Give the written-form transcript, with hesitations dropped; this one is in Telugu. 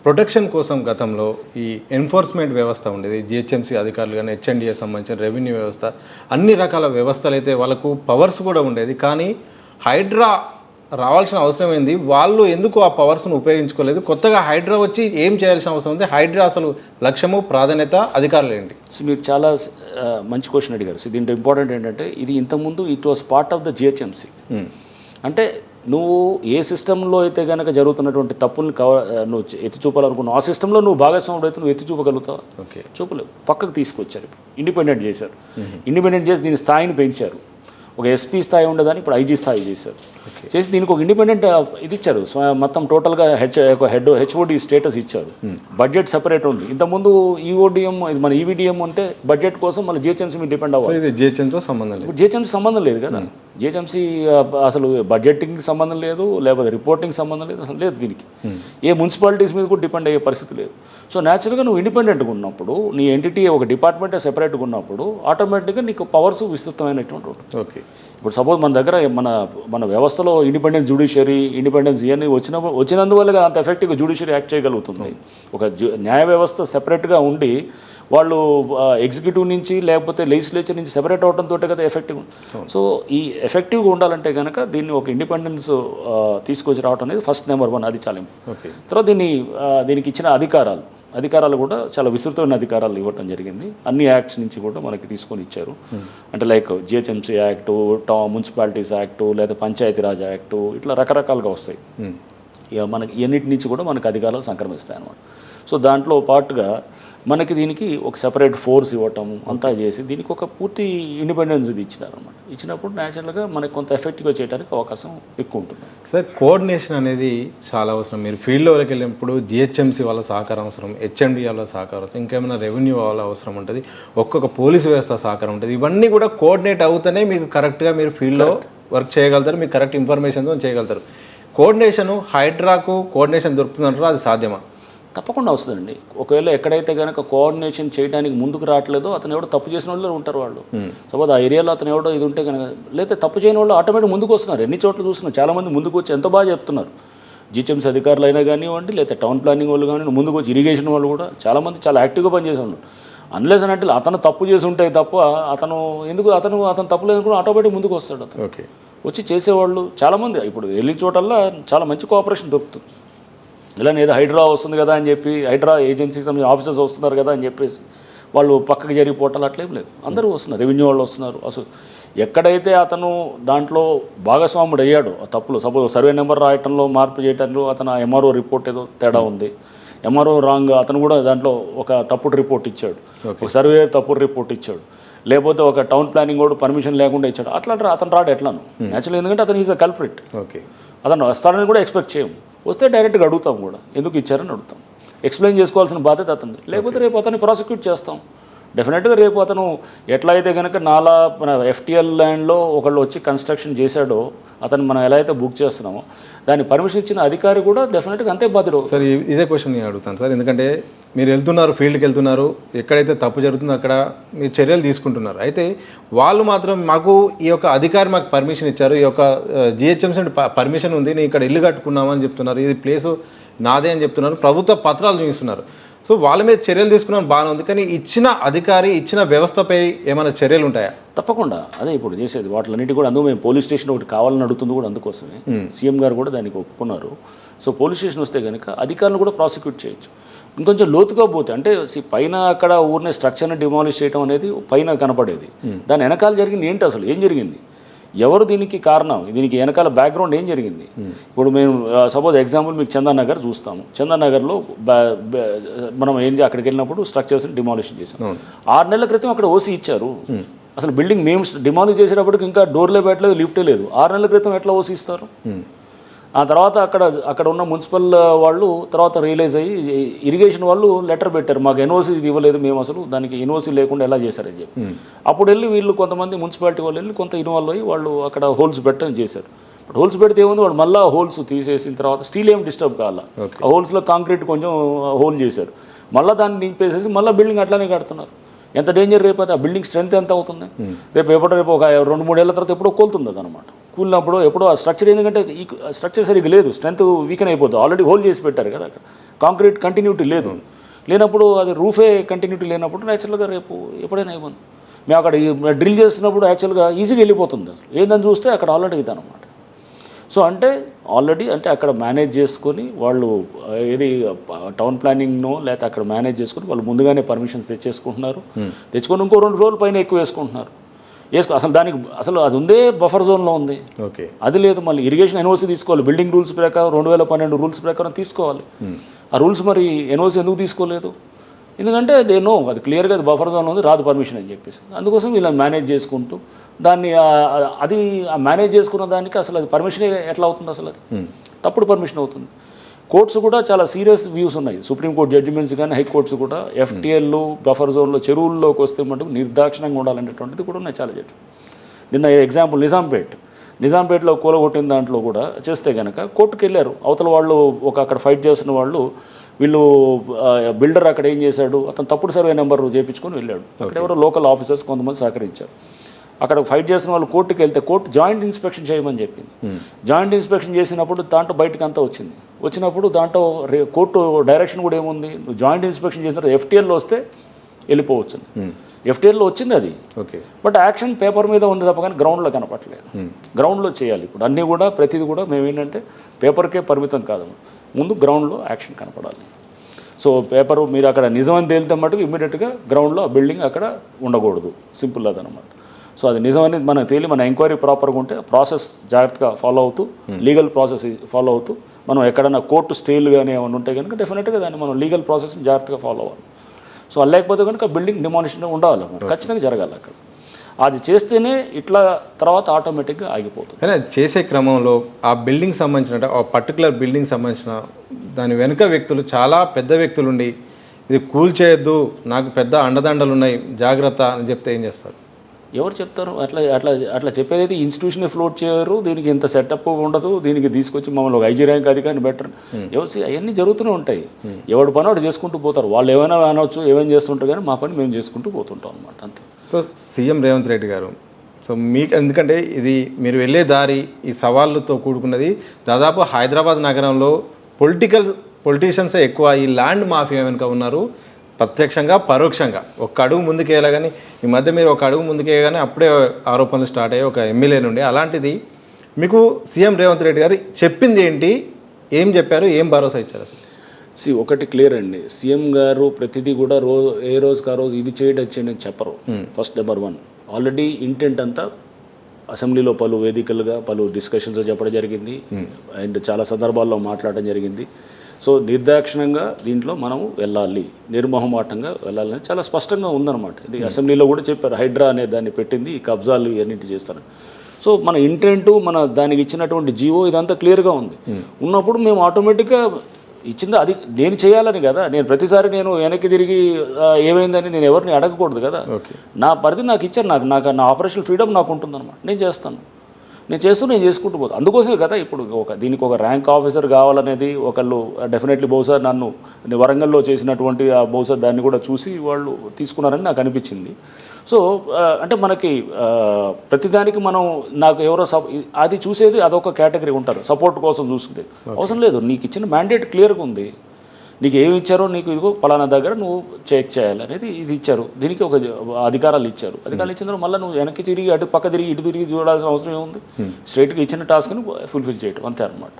ప్రొటెక్షన్ కోసం గతంలో ఈ ఎన్ఫోర్స్మెంట్ వ్యవస్థ ఉండేది. జిహెచ్ఎంసీ అధికారులు కానీ, హెచ్ఎండిఏ సంబంధించిన రెవెన్యూ వ్యవస్థ, అన్ని రకాల వ్యవస్థలు అయితే వాళ్ళకు పవర్స్ కూడా ఉండేది. కానీ హైడ్రా రావాల్సిన అవసరం ఏంది, వాళ్ళు ఎందుకు ఆ పవర్స్ను ఉపయోగించుకోలేదు? కొత్తగా హైడ్రా వచ్చి ఏం చేయాల్సిన అవసరం ఉంది? హైడ్రా అసలు లక్ష్యము, ప్రాధాన్యత, అధికారులు ఏంటి? సో మీరు చాలా మంచి క్వశ్చన్ అడిగారు. సో దీంట్లో ఇంపార్టెంట్ ఏంటంటే, ఇది ఇంతకుముందు it was part of the GHMC. అంటే నువ్వు ఏ సిస్టంలో అయితే కనుక జరుగుతున్నటువంటి తప్పుల్ని నువ్వు ఎత్తి చూపాలనుకున్నావు, ఆ సిస్టంలో నువ్వు భాగస్వాముడు అయితే నువ్వు ఎత్తి చూపగలుగుతావా? ఓకే, చూపలేవు. పక్కకు తీసుకొచ్చారు, ఇండిపెండెంట్ చేశారు. ఇండిపెండెంట్ చేసి దీని స్థాయిని పెంచారు. ఒక ఎస్పీ స్థాయి ఉండదని ఇప్పుడు ఐజీ స్థాయి చేశారు. చేసి దీనికి ఒక ఇండిపెండెంట్ ఇది ఇచ్చారు. మొత్తం టోటల్గా హెచ్ఓడి స్టేటస్ ఇచ్చారు. బడ్జెట్ సెపరేట్ ఉంది. ఇంతకుముందు ఈఓడిఎం, ఇది మన ఈవీడిఎం అంటే బడ్జెట్ కోసం మన జిహెచ్ఎంసీ మీద డిపెండ్ అవ్వాలి. జిహెచ్ఎంసీ సంబంధం లేదు. జిహెచ్ఎంసీ సంబంధం లేదు కదా. జిహెచ్ఎంసీ అసలు బడ్జెటింగ్కి సంబంధం లేదు, లేకపోతే రిపోర్టింగ్ సంబంధం లేదు, అసలు లేదు దీనికి. ఏ మున్సిపాలిటీస్ మీద కూడా డిపెండ్ అయ్యే పరిస్థితి లేదు. సో న్యాచురల్గా నువ్వు ఇండిపెండెంట్గా ఉన్నప్పుడు, నీ ఎంటిటీ ఒక డిపార్ట్మెంటే సెపరేట్గా ఉన్నప్పుడు ఆటోమేటిక్గా నీకు పవర్స్ విస్తృతమైనటువంటి ఉంటుంది. ఓకే, ఇప్పుడు సపోజ్ మన దగ్గర మన వ్యవస్థలో ఇండిపెండెంట్ జ్యుడిషియరీ, ఇండిపెండెన్స్ ఇవన్నీ వచ్చినందువల్ల అంత ఎఫెక్టివ్గా జ్యుడిషియరీ యాక్ట్ చేయగలుగుతుంది. ఒక న్యాయ వ్యవస్థ సెపరేట్గా ఉండి వాళ్ళు ఎగ్జిక్యూటివ్ నుంచి లేకపోతే లెజిస్లేచర్ నుంచి సెపరేట్ అవడంతో కదా ఎఫెక్టివ్. సో ఈ ఎఫెక్టివ్గా ఉండాలంటే కనుక దీన్ని ఒక ఇండిపెండెన్స్ తీసుకొచ్చి రావడం అనేది ఫస్ట్ నెంబర్ 1. అది చాలా ఇంపార్టెంట్. తర్వాత దీనికి ఇచ్చిన అధికారాలు కూడా చాలా విస్తృతమైన అధికారాలు ఇవ్వడం జరిగింది. అన్ని యాక్ట్స్ నుంచి కూడా మనకి తీసుకొని ఇచ్చారు. అంటే like GHMC act, municipalities act, లేదా పంచాయతీరాజ్ యాక్టు, ఇట్లా రకరకాలుగా వస్తాయి. ఇక మనకి ఎన్నిటి నుంచి కూడా మనకు అధికారాలు సంక్రమిస్తాయి అన్నమాట. సో దాంట్లో పాటుగా మనకి దీనికి ఒక సెపరేట్ ఫోర్స్ ఇవ్వటం అంతా చేసి దీనికి ఒక పూర్తి ఇండిపెండెన్స్ ఇది ఇచ్చినారన్నమాట. ఇచ్చినప్పుడు న్యాచురల్గా మనకి కొంత ఎఫెక్టివ్గా చేయడానికి అవకాశం ఎక్కువ ఉంటుంది. సార్, కోఆర్డినేషన్ అనేది చాలా అవసరం. మీరు ఫీల్డ్లోకి వెళ్ళినప్పుడు జిహెచ్ఎంసీ వాళ్ళ సహకారం అవసరం, హెచ్ఎండి వాళ్ళ సహకారం అవసరం, ఇంకేమైనా రెవెన్యూ వాళ్ళ అవసరం ఉంటుంది, ఒక్కొక్క పోలీసు వ్యవస్థ సహకారం ఉంటుంది. ఇవన్నీ కూడా కోఆర్డినేట్ అవుతూనే మీకు కరెక్ట్గా మీరు ఫీల్డ్లో వర్క్ చేయగలుగుతారు, మీకు కరెక్ట్ ఇన్ఫర్మేషన్తో చేయగలుగుతారు. కోఆర్డినేషను హైడ్రాకు కోఆర్డినేషన్ దొరుకుతుందంటారా? అది సాధ్యమా? తప్పకుండా వస్తుందండి. ఒకవేళ ఎక్కడైతే కనుక కోఆర్డినేషన్ చేయడానికి ముందుకు రావట్లేదో అతను ఎవడో తప్పు చేసిన వాళ్ళు ఉంటారు. వాళ్ళు సపోజ్ ఆ ఏరియాలో అతను ఎవడో ఇది ఉంటే కనుక, లేదా తప్పు చేయని వాళ్ళు ఆటోమేటిక్ ముందుకు వస్తున్నారు. ఎన్ని చోట్ల చూస్తున్నారు, చాలామంది ముందుకు వచ్చి ఎంత బాగా చెప్తున్నారు. జిహెచ్ఎంసీ అధికారులు అయినా కానివ్వండి, లేదా టౌన్ ప్లానింగ్ వాళ్ళు కానివ్వండి, ముందుకు వచ్చి ఇరిగేషన్ వాళ్ళు కూడా చాలామంది చాలా యాక్టివ్గా పనిచేసే ఉన్నారు. అన్లెస్ అంటే అతను తప్పు చేసి ఉంటే తప్ప అతను తప్పు లేదనుకుని ఆటోమేటిక్ ముందుకు వస్తాడు. అతను వచ్చి చేసేవాళ్ళు చాలామంది ఇప్పుడు వెళ్ళిన చోటల్లా చాలా మంచి కోఆపరేషన్ దొరుకుతుంది. ఇలా ఏదో హైడ్రా వస్తుంది కదా అని చెప్పి, హైడ్రా ఏజెన్సీకి సంబంధించిన ఆఫీసర్స్ వస్తున్నారు కదా అని చెప్పేసి వాళ్ళు పక్కకి జరిగిపోవటాలు అట్లేం లేదు. అందరూ వస్తున్నారు, రెవెన్యూ వాళ్ళు వస్తున్నారు. అసలు ఎక్కడైతే అతను దాంట్లో భాగస్వాముడు అయ్యాడో ఆ తప్పులు, సపోజ్ సర్వే నెంబర్ రాయటంలో మార్పు చేయటంలో అతను ఎంఆర్ఓ రిపోర్ట్ ఏదో తేడా ఉంది, ఎంఆర్ఓ రాంగ్, అతను కూడా దాంట్లో ఒక తప్పుడు రిపోర్ట్ ఇచ్చాడు, ఒక సర్వే తప్పుడు రిపోర్ట్ ఇచ్చాడు, లేకపోతే ఒక టౌన్ ప్లానింగ్ కూడా పర్మిషన్ లేకుండా ఇచ్చాడు, అట్లా అతను రాడు ఎట్లాను న్యాచురల్. ఎందుకంటే అతను ఈజ్ అ కల్ప్రిట్. అతను వస్తాడని కూడా ఎక్స్పెక్ట్ చేయము. వస్తే డైరెక్ట్గా అడుగుతాం కూడా, ఎందుకు ఇచ్చారని అడుగుతాం. ఎక్స్ప్లెయిన్ చేసుకోవాల్సిన బాధ్యత అతను. లేకపోతే రేపు అతన్ని ప్రాసిక్యూట్ చేస్తాం. డెఫినెట్గా రేపు అతను ఎట్లా అయితే కనుక మన ఎఫ్టీఎల్ ల్యాండ్లో ఒకళ్ళు వచ్చి కన్స్ట్రక్షన్ చేశాడో అతను మనం ఎలా అయితే బుక్ చేస్తున్నామో దాన్ని పర్మిషన్ ఇచ్చిన అధికారి కూడా డెఫినెట్గా అంతే బాధ్యత. సార్, ఇదే క్వశ్చన్ నేను అడుగుతాను సార్. ఎందుకంటే మీరు వెళ్తున్నారు, ఫీల్డ్కి వెళ్తున్నారు, ఎక్కడైతే తప్పు జరుగుతుందో అక్కడ మీరు చర్యలు తీసుకుంటున్నారు. అయితే వాళ్ళు మాత్రం మాకు ఈ యొక్క అధికారి మాకు పర్మిషన్ ఇచ్చారు, ఈ యొక్క జిహెచ్ఎంసీ పర్మిషన్ ఉంది, నేను ఇక్కడ ఇల్లు కట్టుకున్నామని చెప్తున్నారు, ఇది ప్లేసు నాదే అని చెప్తున్నారు, ప్రభుత్వ పత్రాలు చూపిస్తున్నారు. సో వాళ్ళ మీద చర్యలు తీసుకున్నాం బాగానే ఉంది, కానీ ఇచ్చిన అధికారి ఇచ్చిన వ్యవస్థపై ఏమైనా చర్యలు ఉంటాయా? తప్పకుండా అదే ఇప్పుడు చేసేది. వాటిలన్నిటి కూడా అందుకు మేము పోలీస్ స్టేషన్ ఒకటి కావాలని అడుగుతుంది కూడా అందుకోసమే. సీఎం గారు కూడా దానికి ఒప్పుకున్నారు. సో పోలీస్ స్టేషన్ వస్తే కనుక అధికారులను కూడా ప్రాసిక్యూట్ చేయొచ్చు. ఇంకొంచెం లోతుగా పోతే అంటే పైన అక్కడ ఊరినే స్ట్రక్చర్ని డిమాలిష్ చేయడం అనేది పైన కనపడేది, దాని వెనకాల జరిగింది ఏంటి, అసలు ఏం జరిగింది, ఎవరు దీనికి కారణం, దీనికి వెనకాల బ్యాక్గ్రౌండ్ ఏం జరిగింది. ఇప్పుడు మేము సపోజ్ ఎగ్జాంపుల్ మీకు చందానగర్ చూస్తాము. చందానగర్లో మనం అక్కడికి వెళ్ళినప్పుడు స్ట్రక్చర్స్ని డిమాలిషన్ చేసాం. 6 నెలల క్రితం అక్కడ ఓసీ ఇచ్చారు. అసలు బిల్డింగ్ మేము డిమాలిష్ చేసేటప్పటికి ఇంకా డోర్లే పెట్టలేదు, లిఫ్టే లేదు. 6 నెలల క్రితం ఎట్లా ఓసీ ఇస్తారు? ఆ తర్వాత అక్కడ ఉన్న మున్సిపల్ వాళ్ళు తర్వాత రియలైజ్ అయ్యి ఇరిగేషన్ వాళ్ళు లెటర్ పెట్టారు, మాకు ఎన్ఓసీ ఇవ్వలేదు, మేము అసలు దానికి ఎన్ఓసీ లేకుండా ఎలా చేశారని చెప్పి. అప్పుడు వెళ్ళి వీళ్ళు కొంతమంది మున్సిపాలిటీ వాళ్ళు వెళ్ళి కొంత ఇన్వాల్వ్ అయ్యి వాళ్ళు అక్కడ హోల్స్ పెట్టని చేశారు. బట్ హోల్స్ పెడితే ఏముంది, వాళ్ళు మళ్ళీ హోల్స్ తీసేసిన తర్వాత స్టీల్ ఏం డిస్టర్బ్ కావాలా, ఆ హోల్స్లో కాంక్రీట్ కొంచెం హోల్ చేశారు, మళ్ళీ దాన్ని నింపేసేసి మళ్ళీ బిల్డింగ్ అట్లానే కడుతున్నారు. ఎంత డేంజర్ రేపు అయితే ఆ బిల్డింగ్ స్ట్రెంత్ ఎంత అవుతుంది రేపు ఒక 2-3 ఏళ్ల తర్వాత ఎప్పుడో కూలుతుంది అది అనమాట. కూలినప్పుడు ఎప్పుడో ఆ స్ట్రక్చర్ ఎందుకంటే ఈ స్ట్రక్చర్ సరిగ్గా లేదు, స్ట్రెంత్ వీకెన్ అయిపోతుంది. ఆల్రెడీ హోల్ చేసి పెట్టారు కదా అక్కడ, కాంక్రీట్ కంటిన్యూటీ లేనప్పుడు అది రూఫే కంటిన్యూటీ లేనప్పుడు న్యాచురల్గా రేపు ఎప్పుడైనా అయిపోతుంది. మేము అక్కడ డ్రిల్ చేసినప్పుడు యాక్చువల్గా ఈజీగా వెళ్ళిపోతుంది. అసలు ఏందని చూస్తే అక్కడ ఆల్రెడీ ఇది అనమాట. సో అంటే ఆల్రెడీ అంటే అక్కడ మేనేజ్ చేసుకొని వాళ్ళు ఏది టౌన్ ప్లానింగ్నో లేకపోతే అక్కడ మేనేజ్ చేసుకొని వాళ్ళు ముందుగానే పర్మిషన్స్ తెచ్చేసుకుంటున్నారు. తెచ్చుకొని ఇంకో 2 రోజుల పైన ఎక్కువ వేసుకుంటున్నారు. అసలు దానికి అసలు అది ఉందే బఫర్ జోన్లో ఉంది. ఓకే, అది లేదు. మళ్ళీ ఇరిగేషన్ ఎన్ఓసి తీసుకోవాలి, బిల్డింగ్ రూల్స్ ప్రకారం 2012 రూల్స్ ప్రకారం తీసుకోవాలి. ఆ రూల్స్ మరి ఎన్ఓసి ఎందుకు తీసుకోలేదు? ఎందుకంటే అది క్లియర్గా అది బఫర్ జోన్ ఉంది, రాదు పర్మిషన్ అని చెప్పేసి. అందుకోసం వీళ్ళని మేనేజ్ చేసుకుంటూ దాన్ని అది మేనేజ్ చేసుకున్న దానికి అసలు అది పర్మిషన్ ఎట్లా అవుతుంది? అసలు అది తప్పుడు పర్మిషన్ అవుతుంది. కోర్ట్స్ కూడా చాలా సీరియస్ వ్యూస్ ఉన్నాయి. సుప్రీంకోర్టు జడ్జిమెంట్స్ కానీ హైకోర్ట్స్ కూడా ఎఫ్టీఎల్ బఫర్ జోన్లో చెరువుల్లోకి వస్తే మటుకు నిర్దాక్షిణంగా ఉండాలనేటువంటిది కూడా ఉన్నాయి చాలా జడ్జి. నిన్న ఎగ్జాంపుల్ నిజాంపేటలో కూలగొట్టిన దాంట్లో కూడా చేస్తే కనుక కోర్టుకు వెళ్ళారు. అవతల వాళ్ళు అక్కడ ఫైట్ చేస్తున్న వాళ్ళు వీళ్ళు బిల్డర్ అక్కడ ఏం చేశాడు, అతను తప్పుడు సర్వే నెంబర్ చేయించుకొని వెళ్ళాడు. అక్కడ ఎవరో లోకల్ ఆఫీసర్స్ కొంతమంది సహకరించారు. అక్కడ ఫైట్ చేసిన వాళ్ళు కోర్టుకి వెళ్తే కోర్టు జాయింట్ ఇన్స్పెక్షన్ చేయమని చెప్పింది. జాయింట్ ఇన్స్పెక్షన్ చేసినప్పుడు దాంట్లో బయటకు అంతా వచ్చినప్పుడు దాంట్లో కోర్టు డైరెక్షన్ కూడా ఏముంది, నువ్వు జాయింట్ ఇన్స్పెక్షన్ చేసిన తర్వాత ఎఫ్టీఎల్లో వస్తే వెళ్ళిపోవచ్చు. ఎఫ్టీఎల్లో వచ్చింది అది, ఓకే, బట్ యాక్షన్ పేపర్ మీద ఉంది తప్ప కానీ గ్రౌండ్లో కనపట్లేదు. గ్రౌండ్లో చేయాలి ఇప్పుడు అన్నీ కూడా, ప్రతిదీ కూడా మేము ఏంటంటే పేపర్కే పరిమితం కాదు, ముందు గ్రౌండ్లో యాక్షన్ కనపడాలి. సో పేపరు మీరు అక్కడ నిజమని తేలితే మటుకు ఇమ్మీడియట్గా గ్రౌండ్లో ఆ బిల్డింగ్ అక్కడ ఉండకూడదు, సింపుల్ అదనమాట. సో అది నిజమని మనకు తెలియ మన ఎంక్వైరీ ప్రాపర్గా ఉంటే ప్రాసెస్ జాగ్రత్తగా ఫాలో అవుతూ లీగల్ ప్రాసెస్ ఫాలో అవుతూ మనం ఎక్కడైనా కోర్టు స్టేలు కానీ ఏమైనా ఉంటే కనుక డెఫినెట్గా దాన్ని మనం లీగల్ ప్రాసెస్ని జాగ్రత్తగా ఫాలో అవ్వాలి. సో అది లేకపోతే కనుక బిల్డింగ్ డిమాలిషన్ ఉండాలి, ఖచ్చితంగా జరగాలి అక్కడ. అది చేస్తేనే ఇట్లా తర్వాత ఆటోమేటిక్గా ఆగిపోతుంది. కానీ చేసే క్రమంలో ఆ బిల్డింగ్ సంబంధించిన ఆ పర్టికులర్ బిల్డింగ్ సంబంధించిన దాని వెనుక వ్యక్తులు చాలా పెద్ద వ్యక్తులు ఉండి ఇది కూల్ చేయొద్దు, నాకు పెద్ద అండదండలు ఉన్నాయి జాగ్రత్త అని చెప్తే ఏం చేస్తారు? ఎవరు చెప్తారు? అట్లా చెప్పేదైతే ఇన్స్టిట్యూషన్ ఫ్లోట్ చేయరు, దీనికి ఇంత సెటప్ ఉండదు, దీనికి తీసుకొచ్చి మమ్మల్ని ఒక ఐజీ ర్యాంక్ అధికారిని బెటర్ అవన్నీ జరుగుతూనే ఉంటాయి. ఎవరి పని వాడు చేసుకుంటూ పోతారు. వాళ్ళు ఏమైనా అనవచ్చు, ఏమైనా చేస్తుంటారు, కానీ మా పని మేము చేసుకుంటూ పోతుంటాం అనమాట, అంతే. సో సీఎం రేవంత్ రెడ్డి గారు, సో మీకు ఎందుకంటే ఇది మీరు వెళ్ళే దారి ఈ సవాళ్ళతో కూడుకున్నది. దాదాపు హైదరాబాద్ నగరంలో పొలిటీషియన్సే ఎక్కువ ఈ ల్యాండ్ మాఫియా వెనుక ఉన్నారు, ప్రత్యక్షంగా పరోక్షంగా. ఒక అడుగు ముందుకేయాలి, కానీ ఈ మధ్య మీరు ఒక అడుగు ముందుకేయగానే అప్పుడే ఆరోపణలు స్టార్ట్ అయ్యాయి ఒక ఎమ్మెల్యే నుండి. అలాంటిది మీకు సీఎం రేవంత్ రెడ్డి గారు చెప్పింది ఏంటి, ఏం చెప్పారు, ఏం భరోసా ఇచ్చారు? ఒకటి క్లియర్ అండి, సీఎం గారు ప్రతిదీ కూడా ఏ రోజుకి ఆ రోజు ఇది చేయడం చెప్పరు. ఫస్ట్ నెంబర్ 1 ఆల్రెడీ ఇంటెంట్ అంతా అసెంబ్లీలో పలు వేదికలుగా పలు డిస్కషన్స్ చెప్పడం జరిగింది అండ్ చాలా సందర్భాల్లో మాట్లాడడం జరిగింది. సో నిర్దాక్షిణంగా దీంట్లో మనం వెళ్ళాలి, నిర్మోహమాటంగా వెళ్ళాలని చాలా స్పష్టంగా ఉందన్నమాట. ఇది అసెంబ్లీలో కూడా చెప్పారు, హైడ్రా అనే దాన్ని పెట్టింది, ఈ కబ్జాలు ఇవన్నిటి చేస్తారు. సో మన ఇంటెంట్, మన దానికి ఇచ్చినటువంటి జీవో ఇదంతా క్లియర్గా ఉంది. ఉన్నప్పుడు మేము ఆటోమేటిక్గా ఇచ్చింది అది నేను చేయాలని కదా. నేను ప్రతిసారి నేను వెనక్కి తిరిగి ఏమైందని నేను ఎవరిని అడగకూడదు కదా. నా పరిధి నాకు ఇచ్చారు, నాకు నా ఆపరేషనల్ ఫ్రీడమ్ నాకు ఉంటుందన్నమాట. నేను చేసుకుంటూ పోతాను. అందుకోసమే కదా ఇప్పుడు దీనికి ఒక ర్యాంక్ ఆఫీసర్ కావాలనేది ఒకళ్ళు డెఫినెట్లీ బహుశా నన్ను వరంగల్లో చేసినటువంటి బహుశా దాన్ని కూడా చూసి వాళ్ళు తీసుకున్నారని నాకు అనిపించింది. సో అంటే మనకి ప్రతిదానికి మనం నాకు ఎవరో అది చూసేది అదొక కేటగిరీ ఉంటారు, సపోర్ట్ కోసం చూసుకునేది అవసరం లేదు. నీకు ఇచ్చిన మ్యాండేట్ క్లియర్గా ఉంది, నీకు ఏమి ఇచ్చారో నీకు ఇదిగో పలానా దగ్గర నువ్వు చెక్ చేయాలి అనేది ఇది ఇచ్చారు. దీనికి ఒక అధికారాలు ఇచ్చారు. అధికారాలు ఇచ్చిన తర్వాత మళ్ళీ నువ్వు వెనక్కి తిరిగి అటు పక్క తిరిగి ఇటు తిరిగి చూడాల్సిన అవసరం ఏముంది? స్ట్రైట్గా ఇచ్చిన టాస్క్ని ఫుల్ఫిల్ చేయటం అంతే అనమాట.